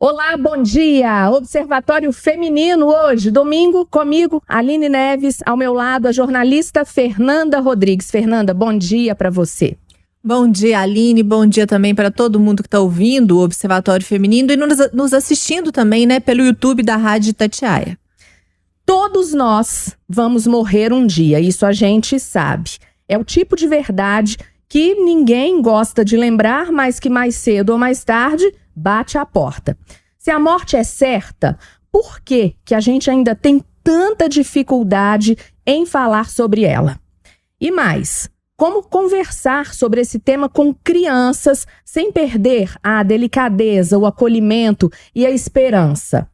Olá, bom dia! Observatório Feminino hoje, domingo, comigo, Aline Neves, ao meu lado, a jornalista Fernanda Rodrigues. Fernanda, bom dia para você. Bom dia, Aline, bom dia também para todo mundo que está ouvindo o Observatório Feminino e nos assistindo também, né, pelo YouTube da Rádio Itatiaia. Todos nós vamos morrer um dia, isso a gente sabe. É o tipo de verdade que ninguém gosta de lembrar, mas que mais cedo ou mais tarde bate à porta. Se a morte é certa, por que a gente ainda tem tanta dificuldade em falar sobre ela? E mais, como conversar sobre esse tema com crianças sem perder a delicadeza, o acolhimento e a esperança?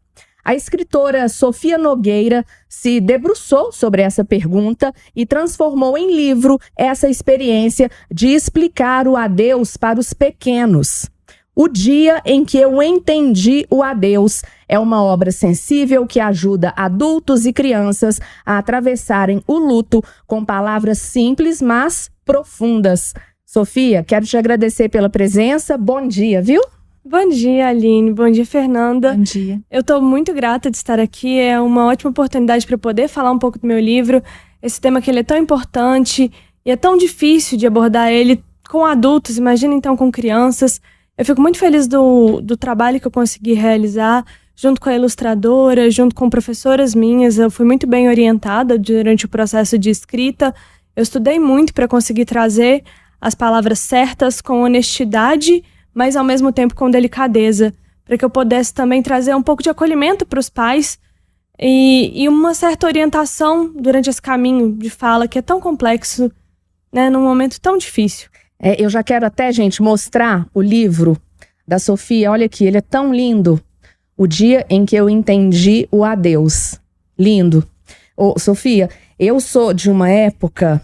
A escritora Sofia Nogueira se debruçou sobre essa pergunta e transformou em livro essa experiência de explicar o adeus para os pequenos. O Dia em que eu entendi o adeus é uma obra sensível que ajuda adultos e crianças a atravessarem o luto com palavras simples, mas profundas. Sofia, quero te agradecer pela presença. Bom dia, viu? Bom dia, Aline. Bom dia, Fernanda. Bom dia. Eu estou muito grata de estar aqui. É uma ótima oportunidade para poder falar um pouco do meu livro. Esse tema que ele é tão importante e é tão difícil de abordar ele com adultos. Imagina então com crianças. Eu fico muito feliz do trabalho que eu consegui realizar junto com a ilustradora, junto com professoras minhas. Eu fui muito bem orientada durante o processo de escrita. Eu estudei muito para conseguir trazer as palavras certas com honestidade, mas ao mesmo tempo com delicadeza, para que eu pudesse também trazer um pouco de acolhimento para os pais e uma certa orientação durante esse caminho de fala que é tão complexo, né, num momento tão difícil. Eu já quero até, gente, mostrar o livro da Sofia. Olha aqui, ele é tão lindo. O Dia em que eu entendi o adeus. Lindo. Ô, Sofia, eu sou de uma época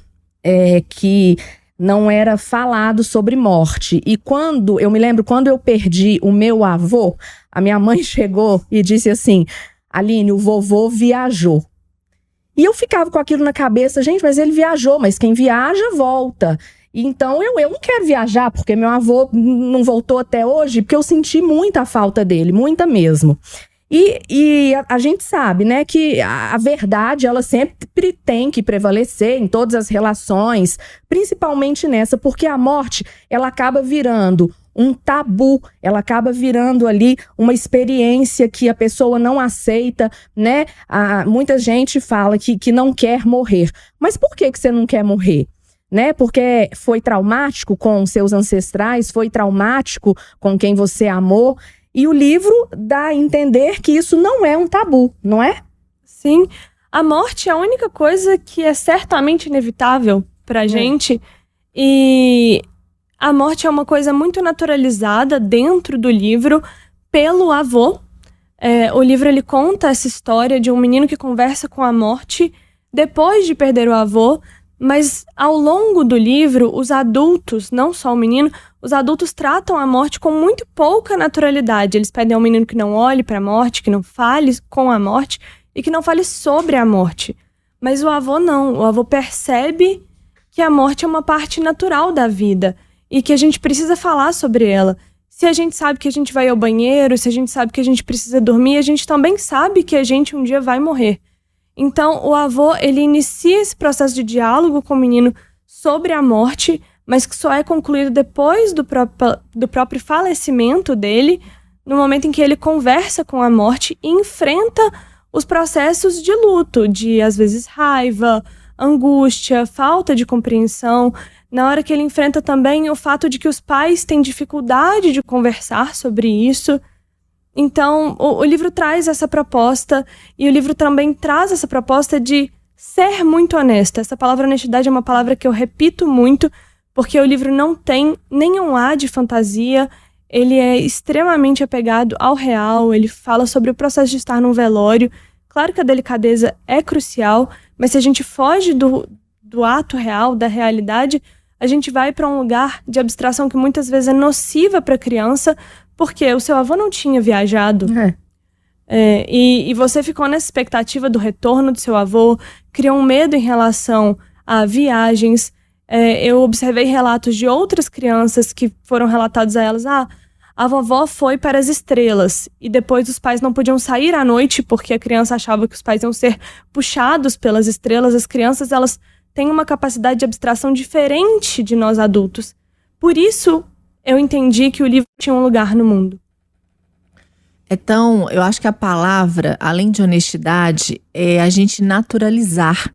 que não era falado sobre morte. E eu me lembro, quando eu perdi o meu avô, a minha mãe chegou e disse assim: Aline, o vovô viajou. E eu ficava com aquilo na cabeça, gente, mas ele viajou, mas quem viaja volta. Então eu não quero viajar, porque meu avô não voltou até hoje, porque eu senti muita falta dele, muita mesmo. E a gente sabe, né, que a verdade, ela sempre tem que prevalecer em todas as relações, principalmente nessa, porque a morte, ela acaba virando um tabu, ela acaba virando ali uma experiência que a pessoa não aceita, né? Muita gente fala que não quer morrer. Mas por que você não quer morrer? Né? Porque foi traumático com seus ancestrais, foi traumático com quem você amou. E o livro dá a entender que isso não é um tabu, não é? Sim, a morte é a única coisa que é certamente inevitável pra gente. E a morte é uma coisa muito naturalizada dentro do livro pelo avô. O livro ele conta essa história de um menino que conversa com a morte depois de perder o avô. Mas ao longo do livro, os adultos, não só o menino, os adultos tratam a morte com muito pouca naturalidade. Eles pedem ao menino que não olhe para a morte, que não fale com a morte e que não fale sobre a morte. Mas o avô não. O avô percebe que a morte é uma parte natural da vida e que a gente precisa falar sobre ela. Se a gente sabe que a gente vai ao banheiro, se a gente sabe que a gente precisa dormir, a gente também sabe que a gente um dia vai morrer. Então, o avô, ele inicia esse processo de diálogo com o menino sobre a morte, mas que só é concluído depois do próprio falecimento dele, no momento em que ele conversa com a morte e enfrenta os processos de luto, de, às vezes, raiva, angústia, falta de compreensão, na hora que ele enfrenta também o fato de que os pais têm dificuldade de conversar sobre isso. Então, o livro traz essa proposta e o livro também traz essa proposta de ser muito honesta. Essa palavra honestidade é uma palavra que eu repito muito, porque o livro não tem nenhum ar de fantasia, ele é extremamente apegado ao real, ele fala sobre o processo de estar num velório. Claro que a delicadeza é crucial, mas se a gente foge do ato real, da realidade, a gente vai para um lugar de abstração que muitas vezes é nociva para a criança, porque o seu avô não tinha viajado. E você ficou nessa expectativa do retorno do seu avô, criou um medo em relação a viagens. Eu observei relatos de outras crianças que foram relatados a elas. a vovó foi para as estrelas e depois os pais não podiam sair à noite porque a criança achava que os pais iam ser puxados pelas estrelas. As crianças, elas têm uma capacidade de abstração diferente de nós adultos. Por isso, eu entendi que o livro tinha um lugar no mundo. Então, eu acho que a palavra, além de honestidade, é a gente naturalizar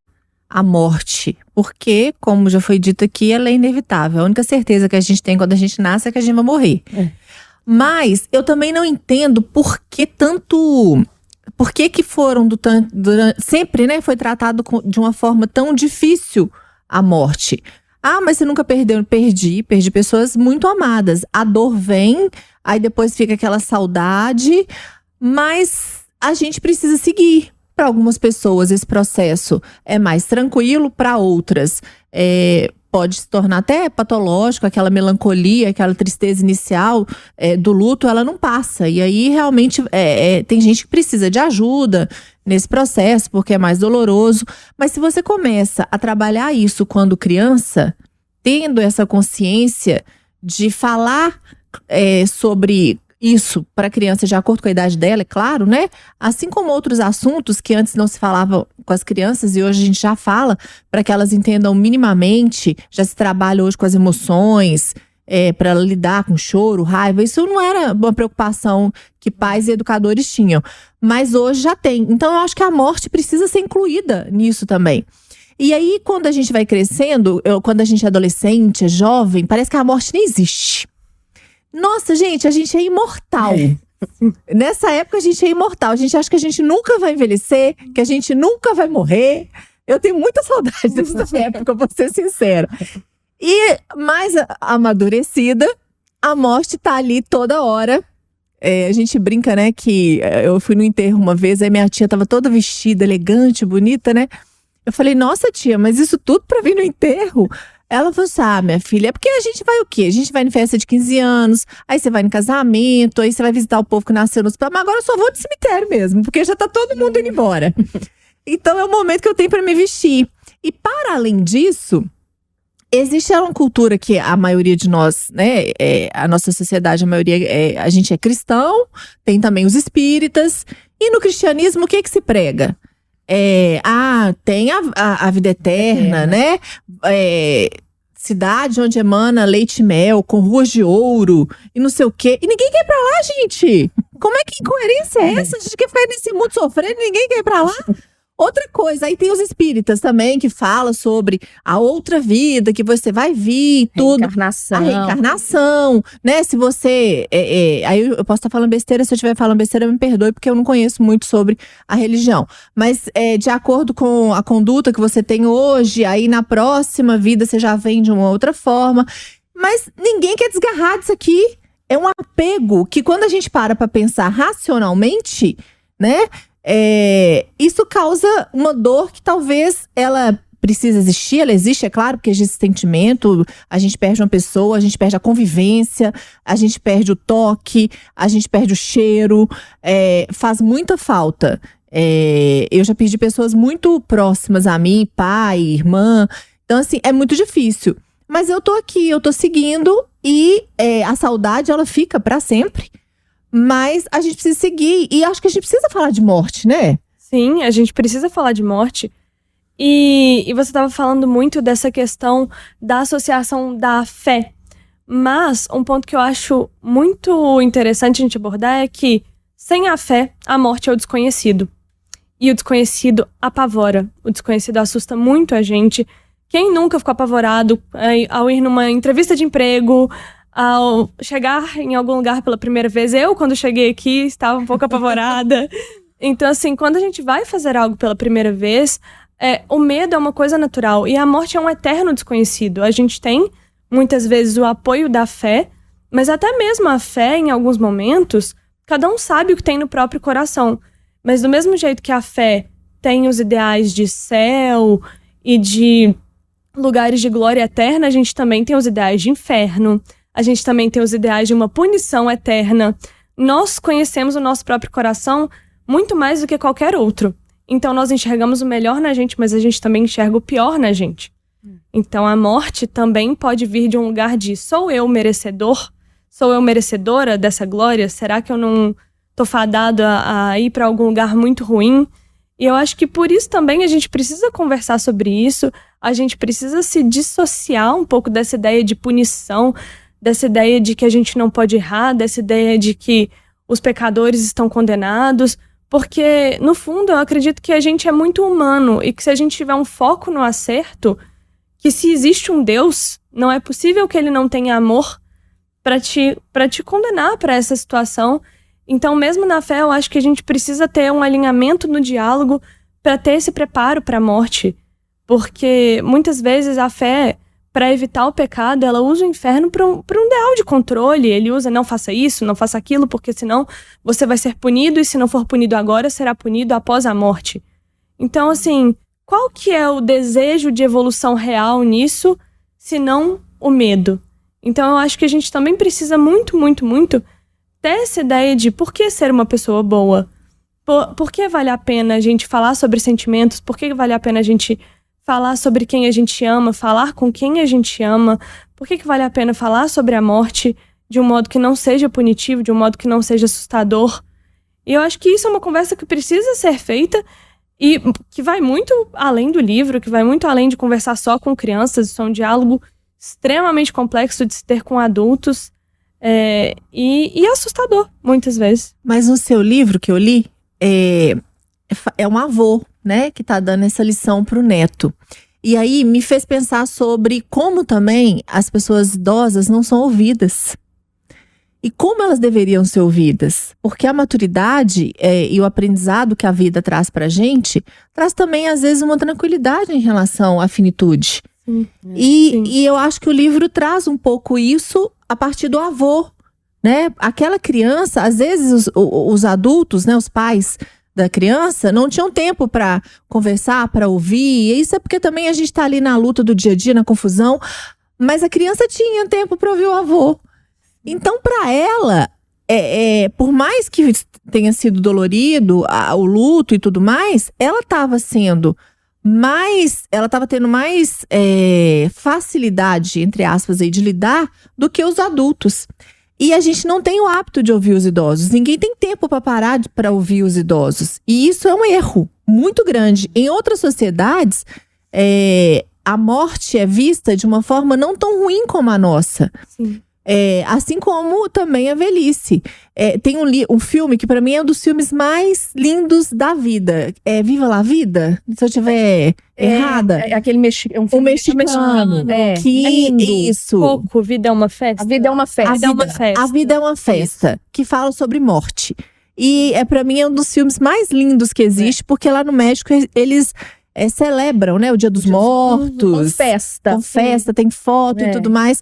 a morte. Porque, como já foi dito aqui, ela é inevitável. A única certeza que a gente tem quando a gente nasce é que a gente vai morrer. Mas eu também não entendo por que tanto... Por que foram sempre, né, foi tratado de uma forma tão difícil a morte. Ah, mas você nunca perdeu? Perdi pessoas muito amadas. A dor vem, aí depois fica aquela saudade, mas a gente precisa seguir. Para algumas pessoas esse processo é mais tranquilo, para outras pode se tornar até patológico, aquela melancolia, aquela tristeza inicial do luto, ela não passa. E aí realmente tem gente que precisa de ajuda nesse processo, porque é mais doloroso. Mas se você começa a trabalhar isso quando criança, tendo essa consciência de falar sobre isso para a criança de acordo com a idade dela, é claro, né? Assim como outros assuntos que antes não se falava com as crianças e hoje a gente já fala para que elas entendam minimamente, já se trabalha hoje com as emoções, para lidar com choro, raiva. Isso não era uma preocupação que pais e educadores tinham, mas hoje já tem. Então eu acho que a morte precisa ser incluída nisso também. E aí quando a gente vai crescendo, quando a gente é adolescente, é jovem, parece que a morte nem existe. Nossa, gente, a gente é imortal. Nessa época a gente é imortal. A gente acha que a gente nunca vai envelhecer, que a gente nunca vai morrer. Eu tenho muita saudade dessa época, vou ser sincera. E mais amadurecida, a morte tá ali toda hora. A gente brinca, né, que eu fui no enterro uma vez, aí minha tia tava toda vestida, elegante, bonita, né? Eu falei, nossa tia, mas isso tudo pra vir no enterro? Ela falou assim, minha filha, é porque a gente vai o quê? A gente vai em festa de 15 anos, aí você vai no casamento, aí você vai visitar o povo que nasceu no hospital, mas agora eu só vou de cemitério mesmo, porque já tá todo mundo indo embora. Então é o momento que eu tenho pra me vestir. E para além disso, existe uma cultura que a maioria de nós, né, a nossa sociedade, a maioria, a gente é cristão, tem também os espíritas, e no cristianismo o que se prega? Tem a vida eterna, né? Cidade onde emana leite e mel, com ruas de ouro e não sei o quê. E ninguém quer ir pra lá, gente. Como é que incoerência é essa? A gente quer ficar nesse mundo sofrendo e ninguém quer ir pra lá. Outra coisa, aí tem os espíritas também que falam sobre a outra vida, que você vai vir, tudo. Reencarnação. A reencarnação, né? Se você... aí eu posso estar falando besteira, se eu estiver falando besteira, me perdoe, porque eu não conheço muito sobre a religião. Mas de acordo com a conduta que você tem hoje, aí na próxima vida você já vem de uma outra forma. Mas ninguém quer desgarrar disso aqui. É um apego que quando a gente para pensar racionalmente, né? Isso causa uma dor que talvez ela precisa existir, ela existe, é claro, porque existe sentimento, a gente perde uma pessoa, a gente perde a convivência, a gente perde o toque, a gente perde o cheiro, faz muita falta. Eu já perdi pessoas muito próximas a mim, pai, irmã, então assim, é muito difícil. Mas eu tô aqui, eu tô seguindo e a saudade, ela fica pra sempre. Mas a gente precisa seguir e acho que a gente precisa falar de morte, né? Sim, a gente precisa falar de morte. E você estava falando muito dessa questão da associação da fé. Mas um ponto que eu acho muito interessante a gente abordar é que, sem a fé, a morte é o desconhecido. E o desconhecido apavora. O desconhecido assusta muito a gente. Quem nunca ficou apavorado ao ir numa entrevista de emprego, ao chegar em algum lugar pela primeira vez? Eu, quando cheguei aqui, estava um pouco apavorada. Então, assim, quando a gente vai fazer algo pela primeira vez, o medo é uma coisa natural. E a morte é um eterno desconhecido. A gente tem, muitas vezes, o apoio da fé, mas até mesmo a fé, em alguns momentos, cada um sabe o que tem no próprio coração. Mas do mesmo jeito que a fé tem os ideais de céu e de lugares de glória eterna, a gente também tem os ideais de inferno. A gente também tem os ideais de uma punição eterna. Nós conhecemos o nosso próprio coração muito mais do que qualquer outro. Então nós enxergamos o melhor na gente, mas a gente também enxerga o pior na gente. Então a morte também pode vir de um lugar de sou eu merecedor? Sou eu merecedora dessa glória? Será que eu não tô fadado a ir para algum lugar muito ruim? E eu acho que por isso também a gente precisa conversar sobre isso, a gente precisa se dissociar um pouco dessa ideia de punição, dessa ideia de que a gente não pode errar, dessa ideia de que os pecadores estão condenados, porque, no fundo, eu acredito que a gente é muito humano e que se a gente tiver um foco no acerto, que se existe um Deus, não é possível que ele não tenha amor para te condenar para essa situação. Então, mesmo na fé, eu acho que a gente precisa ter um alinhamento no diálogo para ter esse preparo para a morte. Porque, muitas vezes, a fé, para evitar o pecado, ela usa o inferno para um ideal de controle. Ele usa, não faça isso, não faça aquilo, porque senão você vai ser punido, e se não for punido agora, será punido após a morte. Então, assim, qual que é o desejo de evolução real nisso, se não o medo? Então, eu acho que a gente também precisa muito, muito, muito ter essa ideia de por que ser uma pessoa boa? Por que vale a pena a gente falar sobre sentimentos? Por que vale a pena a gente falar sobre quem a gente ama, falar com quem a gente ama? Por que vale a pena falar sobre a morte de um modo que não seja punitivo, de um modo que não seja assustador? E eu acho que isso é uma conversa que precisa ser feita e que vai muito além do livro, que vai muito além de conversar só com crianças. Isso é um diálogo extremamente complexo de se ter com adultos e assustador, muitas vezes. Mas no seu livro que eu li, é um avô, né, que tá dando essa lição pro neto. E aí me fez pensar sobre como também as pessoas idosas não são ouvidas. E como elas deveriam ser ouvidas? Porque a maturidade e o aprendizado que a vida traz pra gente, traz também, às vezes, uma tranquilidade em relação à finitude. Sim. E eu acho que o livro traz um pouco isso a partir do avô, né? Aquela criança, às vezes os adultos, né, os pais da criança, não tinham tempo para conversar, para ouvir. E isso é porque também a gente tá ali na luta do dia a dia, na confusão. Mas a criança tinha tempo para ouvir o avô. Então, para ela, por mais que tenha sido dolorido o luto e tudo mais, ela estava tendo mais facilidade, entre aspas, aí, de lidar do que os adultos. E a gente não tem o hábito de ouvir os idosos. Ninguém tem tempo para parar para ouvir os idosos. E isso é um erro muito grande. Em outras sociedades, a morte é vista de uma forma não tão ruim como a nossa. Sim. Assim como também a velhice. Tem um filme que para mim é um dos filmes mais lindos da vida. Viva la Vida? Se eu estiver errada. Aquele um filme mexicano. Que é lindo. Isso. Pouco, vida é uma festa. A vida é uma festa. A vida é uma festa. Que fala sobre morte. E para mim é um dos filmes mais lindos que existe, porque lá no México eles celebram, né, o Dia dos Mortos. Com festa. Tem foto e tudo mais.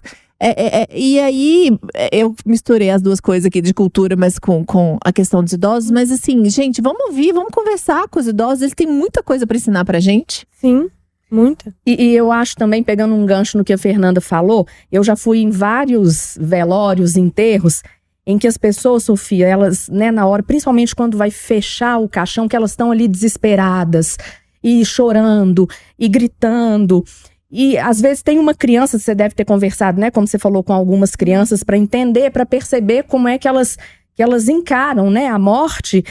E aí, eu misturei as duas coisas aqui de cultura, mas com a questão dos idosos. Mas assim, gente, vamos ouvir, vamos conversar com os idosos. Eles têm muita coisa para ensinar pra gente. Sim, muita. E eu acho também, pegando um gancho no que a Fernanda falou, eu já fui em vários velórios, enterros, em que as pessoas, Sofia, elas, né, na hora, principalmente quando vai fechar o caixão, que elas estão ali desesperadas, e chorando, e gritando. E às vezes tem uma criança, você deve ter conversado, né, como você falou, com algumas crianças, para entender, para perceber como é que elas encaram, né, a morte.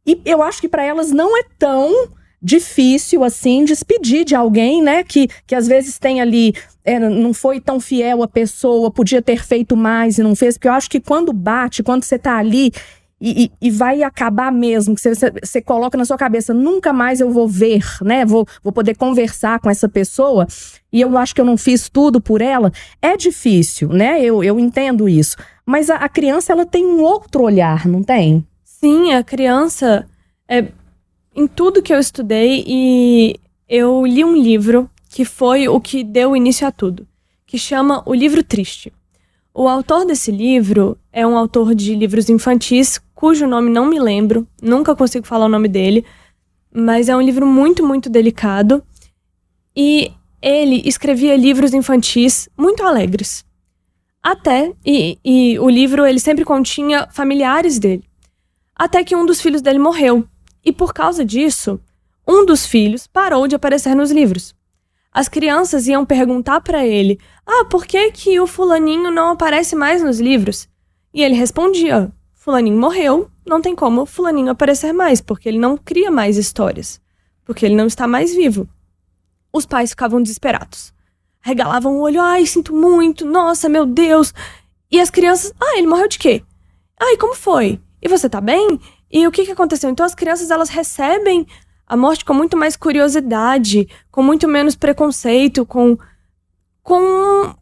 E eu acho que para elas não é tão difícil assim despedir de alguém, né, que às vezes tem ali, não foi tão fiel à pessoa, podia ter feito mais e não fez. Porque eu acho que quando bate, quando você tá ali e vai acabar mesmo, que você coloca na sua cabeça, nunca mais eu vou ver, né, vou poder conversar com essa pessoa, e eu acho que eu não fiz tudo por ela, é difícil, né, eu entendo isso. Mas a criança, ela tem um outro olhar, não tem? Sim, a criança, em tudo que eu estudei, e eu li um livro que foi o que deu início a tudo, que chama O Livro Triste. O autor desse livro é um autor de livros infantis, cujo nome não me lembro, nunca consigo falar o nome dele, mas é um livro muito, muito delicado. E ele escrevia livros infantis muito alegres. E o livro, ele sempre continha familiares dele. Até que um dos filhos dele morreu. E por causa disso, um dos filhos parou de aparecer nos livros. As crianças iam perguntar pra ele: por que o fulaninho não aparece mais nos livros? E ele respondia: fulaninho morreu, não tem como fulaninho aparecer mais, porque ele não cria mais histórias, porque ele não está mais vivo. Os pais ficavam desesperados. Regalavam o olho: ai, sinto muito, nossa, meu Deus. E as crianças: ele morreu de quê? Ai, como foi? E você tá bem? E o que aconteceu? Então as crianças, elas recebem a morte com muito mais curiosidade, com muito menos preconceito, com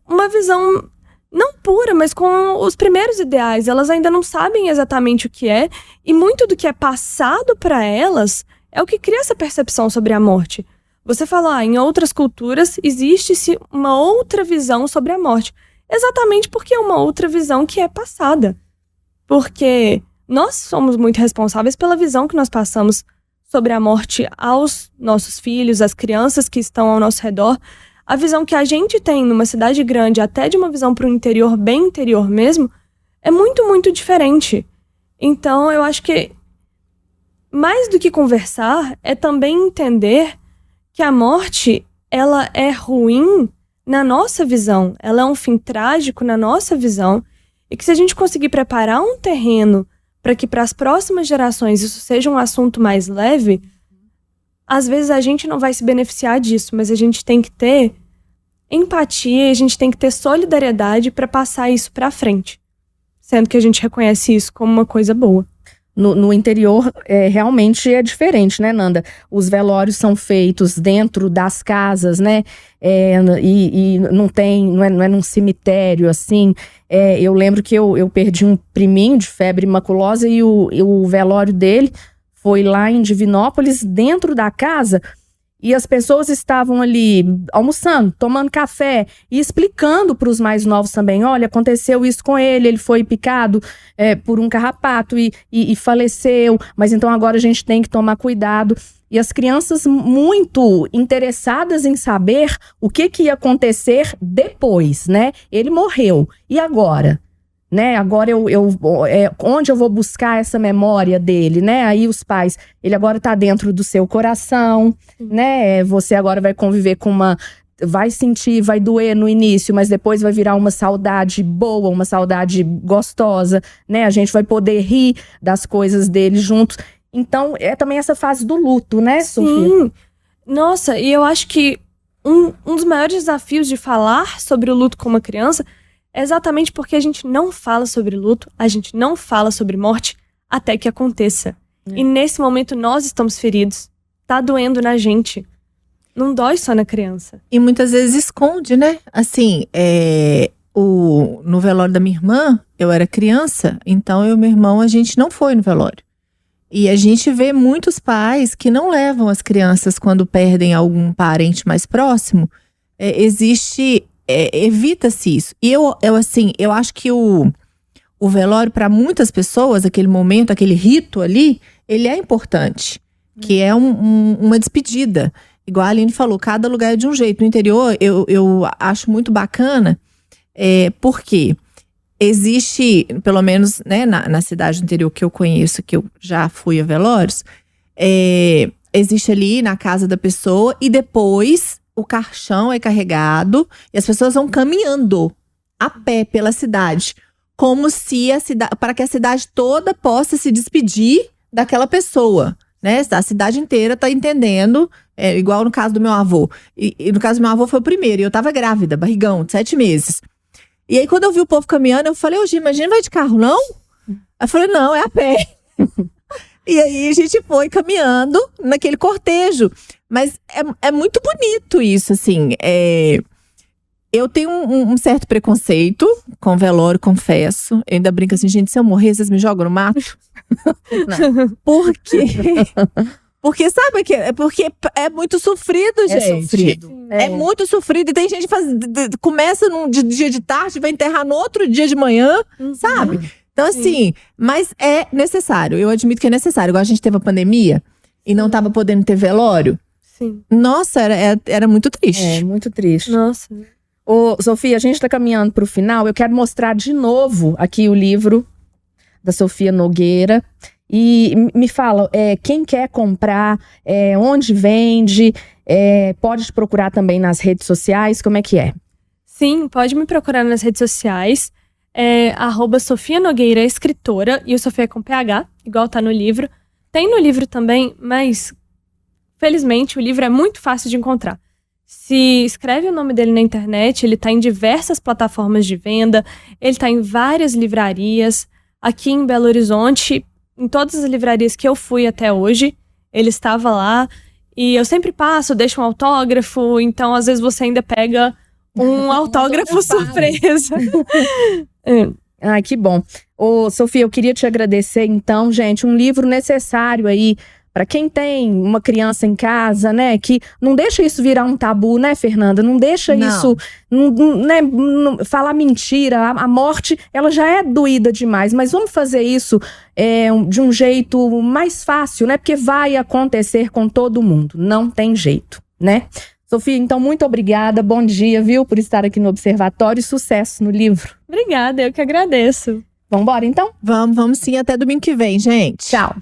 uma visão não pura, mas com os primeiros ideais. Elas ainda não sabem exatamente o que é, e muito do que é passado para elas é o que cria essa percepção sobre a morte. Você fala: em outras culturas existe-se uma outra visão sobre a morte. Exatamente porque é uma outra visão que é passada. Porque nós somos muito responsáveis pela visão que nós passamos sobre a morte aos nossos filhos, às crianças que estão ao nosso redor. A visão que a gente tem numa cidade grande, até de uma visão para o interior, bem interior mesmo, é muito, muito diferente. Então, eu acho que mais do que conversar, é também entender que a morte, ela é ruim na nossa visão. Ela é um fim trágico na nossa visão. E que se a gente conseguir preparar um terreno para que para as próximas gerações isso seja um assunto mais leve, às vezes a gente não vai se beneficiar disso, mas a gente tem que ter empatia, a gente tem que ter solidariedade para passar isso para frente, sendo que a gente reconhece isso como uma coisa boa. No interior, realmente é diferente, né, Nanda? Os velórios são feitos dentro das casas, né? E não é num cemitério, assim. Eu lembro que eu perdi um priminho de febre maculosa e o velório dele foi lá em Divinópolis, dentro da casa. E as pessoas estavam ali almoçando, tomando café e explicando para os mais novos também: olha, aconteceu isso com ele foi picado por um carrapato e faleceu, mas então agora a gente tem que tomar cuidado. E as crianças muito interessadas em saber o que ia acontecer depois, né? Ele morreu, e agora? Né? Agora onde eu vou buscar essa memória dele, né? Aí os pais, ele agora tá dentro do seu coração, né? Você agora vai conviver com vai sentir, vai doer no início, mas depois vai virar uma saudade boa, uma saudade gostosa, né? A gente vai poder rir das coisas dele juntos. Então, é também essa fase do luto, né, Sofia? Sim. Nossa, e eu acho que um dos maiores desafios de falar sobre o luto com uma criança é exatamente porque a gente não fala sobre luto, a gente não fala sobre morte até que aconteça. E nesse momento nós estamos feridos. Tá doendo na gente. Não dói só na criança. E muitas vezes esconde, né? Assim, no velório da minha irmã, eu era criança, então eu e meu irmão, a gente não foi no velório. E a gente vê muitos pais que não levam as crianças quando perdem algum parente mais próximo. Evita-se isso. E eu acho que o velório, para muitas pessoas, aquele momento, aquele rito ali, ele é importante. Que é uma despedida. Igual a Aline falou, cada lugar é de um jeito. No interior, eu acho muito bacana, porque existe, pelo menos, né, na cidade do interior que eu conheço, que eu já fui a velórios, existe ali na casa da pessoa e depois o caixão é carregado e as pessoas vão caminhando a pé pela cidade, como se para que a cidade toda possa se despedir daquela pessoa, né? A cidade inteira tá entendendo, igual no caso do meu avô. E no caso do meu avô foi o primeiro, e eu tava grávida, barrigão, de 7 meses. E aí quando eu vi o povo caminhando, eu falei: ô Gi, imagina, vai de carro, não? Eu falei: não, é a pé. E aí a gente foi caminhando naquele cortejo. Mas é muito bonito isso, assim. Eu tenho um certo preconceito com velório, confesso. Eu ainda brinco assim: gente, se eu morrer, vocês me jogam no mato? Não. Por quê? Porque, sabe, porque é muito sofrido, gente. É sofrido. É muito sofrido. E tem gente que começa num dia de tarde, vai enterrar no outro dia de manhã, sabe? Então, assim, mas é necessário. Eu admito que é necessário. Igual a gente teve a pandemia e não tava podendo ter velório. Sim. Nossa, era muito triste. É, muito triste. Nossa. Ô, Sofia, a gente tá caminhando pro final. Eu quero mostrar de novo aqui o livro da Sofia Nogueira. E me fala, quem quer comprar, onde vende, pode te procurar também nas redes sociais, como é que é? Sim, pode me procurar nas redes sociais. é @Sofia Nogueira Escritora, e o Sofia é com PH, igual tá no livro. Tem no livro também, mas felizmente o livro é muito fácil de encontrar. Se escreve o nome dele na internet, ele tá em diversas plataformas de venda, ele tá em várias livrarias. Aqui em Belo Horizonte, em todas as livrarias que eu fui até hoje, ele estava lá. E eu sempre passo, deixo um autógrafo, então às vezes você ainda pega um autógrafo surpresa. Ai, que bom. Ô, Sofia, eu queria te agradecer, então, gente, um livro necessário aí para quem tem uma criança em casa, né, que não deixa isso virar um tabu, né, Fernanda? Não deixa isso, né, falar mentira. A morte, ela já é doída demais, mas vamos fazer isso de um jeito mais fácil, né, porque vai acontecer com todo mundo, não tem jeito, né? Sofia, então, muito obrigada, bom dia, viu, por estar aqui no Observatório, sucesso no livro. Obrigada, eu que agradeço. Vambora, então? Vamos sim, até domingo que vem, gente. Tchau.